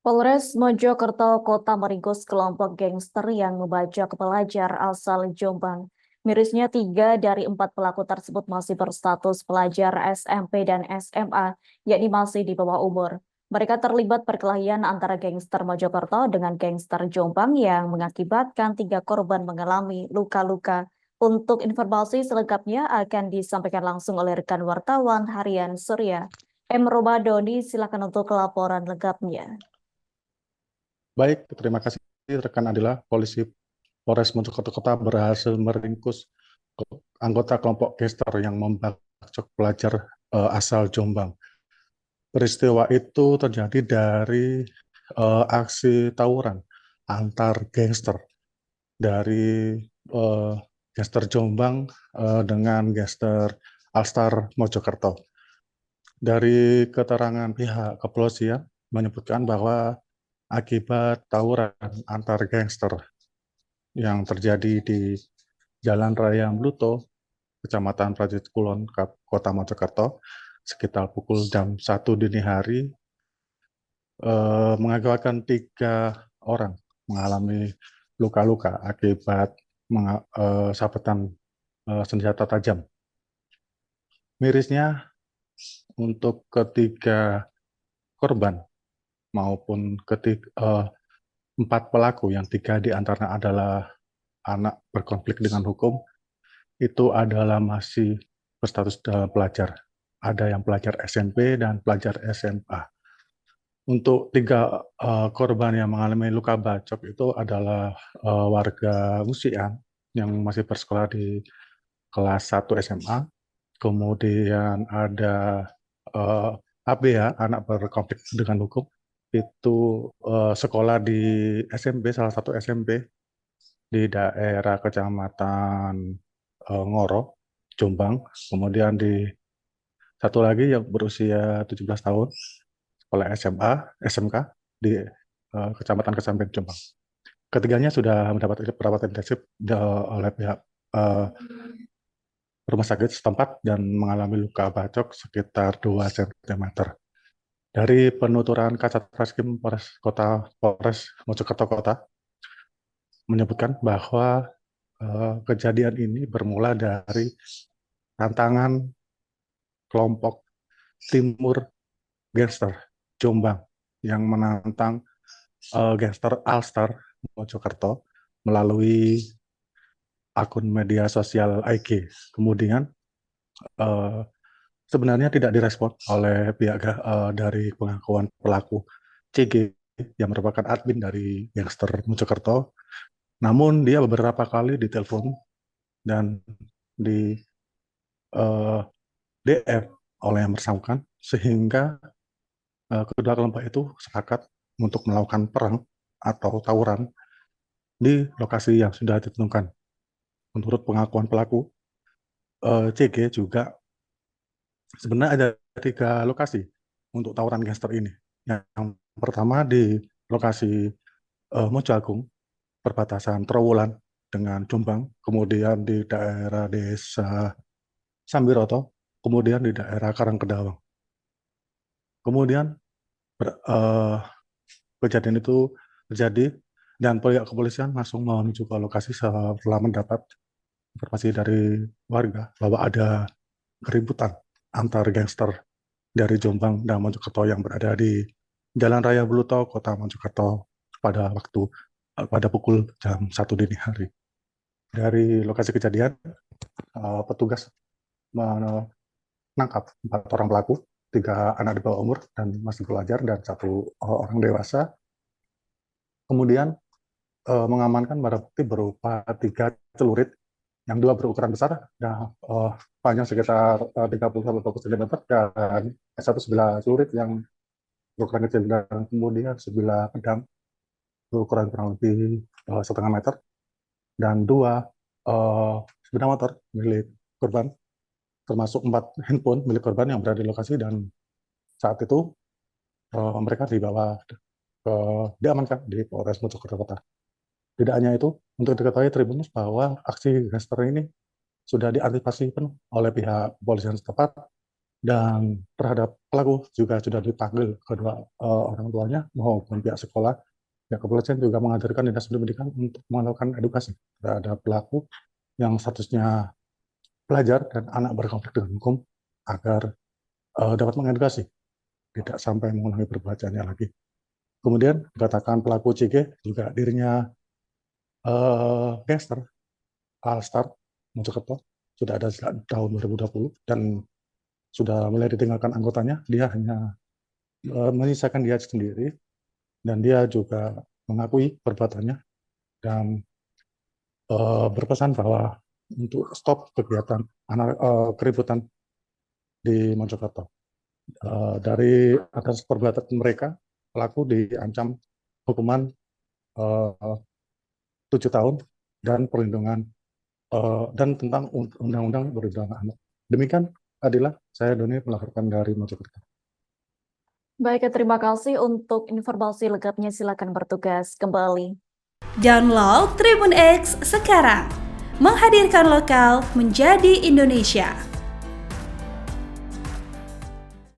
Polres Mojokerto Kota meringkus kelompok gangster yang membajak pelajar asal Jombang. Mirisnya 3 dari 4 pelaku tersebut masih berstatus pelajar SMP dan SMA, yakni masih di bawah umur. Mereka terlibat perkelahian antara gangster Mojokerto dengan gangster Jombang yang mengakibatkan 3 korban mengalami luka-luka. Untuk informasi selengkapnya akan disampaikan langsung oleh rekan wartawan Harian Surya. Romadoni, silakan untuk laporan lengkapnya. Baik, terima kasih rekan Adila. Polisi Polres Mojokerto Kota berhasil meringkus anggota kelompok gangster yang membacok pelajar asal Jombang. Peristiwa itu terjadi dari aksi tawuran antar gangster dari eh, gangster Jombang dengan gangster Alstar Mojokerto. Dari keterangan pihak kepolisian menyebutkan bahwa akibat tawuran antar gangster yang terjadi di Jalan Raya Bluto, Kecamatan Prajurit Kulon, Kota Mojokerto, sekitar pukul jam 1 dini hari, mengakibatkan 3 orang mengalami luka-luka akibat sabetan senjata tajam. Mirisnya, untuk ketiga korban maupun 4 pelaku, yang 3 diantaranya adalah anak berkonflik dengan hukum, itu adalah masih berstatus pelajar. Ada yang pelajar SMP dan pelajar SMA. Untuk 3 korban yang mengalami luka bacok itu adalah warga Musian yang masih bersekolah di kelas 1 SMA. Kemudian ada ABH, anak berkonflik dengan hukum, itu sekolah di SMP, salah satu SMP di daerah Kecamatan Ngoro, Jombang. Kemudian di satu lagi yang berusia 17 tahun, sekolah SMA, SMK di Kecamatan Kesamben, Jombang. Ketiganya sudah mendapat perawatan intensif oleh pihak eh, rumah sakit setempat dan mengalami luka bacok sekitar 2 cm. Dari penuturan Kasat Reskrim Polres Mojokerto Kota menyebutkan bahwa kejadian ini bermula dari tantangan kelompok Timur Gangster Jombang yang menantang gangster Alstar Mojokerto melalui akun media sosial IG. Kemudian uh, sebenarnya tidak direspon oleh pihak dari pengakuan pelaku CG yang merupakan admin dari gangster Mojokerto. Namun dia beberapa kali ditelepon dan di DM oleh yang bersangkutan, sehingga kedua kelompok itu sepakat untuk melakukan perang atau tawuran di lokasi yang sudah ditentukan. Menurut pengakuan pelaku, CG juga sebenarnya ada 3 lokasi untuk tawuran gangster ini. Yang pertama di lokasi Mojo Agung, perbatasan Trowulan dengan Jombang, kemudian di daerah desa Sambiroto, kemudian di daerah Karangkedawang. Kemudian kejadian itu terjadi dan pihak kepolisian langsung menuju ke lokasi setelah mendapat informasi dari warga bahwa ada keributan antar gangster dari Jombang dan Mojokerto yang berada di Jalan Raya Bluto, Kota Mojokerto pada pukul jam 1 dini hari. Dari lokasi kejadian, petugas menangkap 4 orang pelaku, 3 anak di bawah umur dan masih pelajar, dan 1 orang dewasa. Kemudian mengamankan barang bukti berupa 3 celurit, yang 2 berukuran besar dan panjang sekitar 30-40 cm, dan satu sebilah celurit yang berukuran kecil, dan kemudian sebilah pedang berukuran kurang lebih setengah meter, dan 2 sepeda motor milik korban, termasuk 4 handphone milik korban yang berada di lokasi. Dan saat itu mereka diamankan di Polres Mojokerto Kota. Tidak hanya itu, untuk diketahui Tribunus bahwa aksi gangster ini sudah diantisipasi penuh oleh pihak kepolisian setempat, Dan terhadap pelaku juga sudah dipanggil kedua orang tuanya maupun pihak sekolah. Pihak kepolisian juga mengajarkan Dinas Pendidikan untuk melakukan edukasi terhadap pelaku yang statusnya pelajar dan anak berkonflik dengan hukum agar dapat mengedukasi, tidak sampai mengulangi perbuatannya lagi. Kemudian dikatakan pelaku CG juga dirinya gangster, Alstar, Mojokerto, sudah ada sejak tahun 2020 dan sudah mulai ditinggalkan anggotanya. Dia hanya menyisakan dia sendiri dan dia juga mengakui perbuatannya dan berpesan bahwa untuk stop kegiatan keributan di Mojokerto. Dari atas perbuatan mereka, pelaku diancam hukuman 7 tahun dan perlindungan dan tentang Undang-Undang Perlindungan Anak. Demikian, Adila, saya Doni melaporkan dari Mojokerto. Baik, terima kasih untuk informasi lengkapnya. Silakan bertugas kembali. Download Tribun X sekarang, menghadirkan lokal menjadi Indonesia.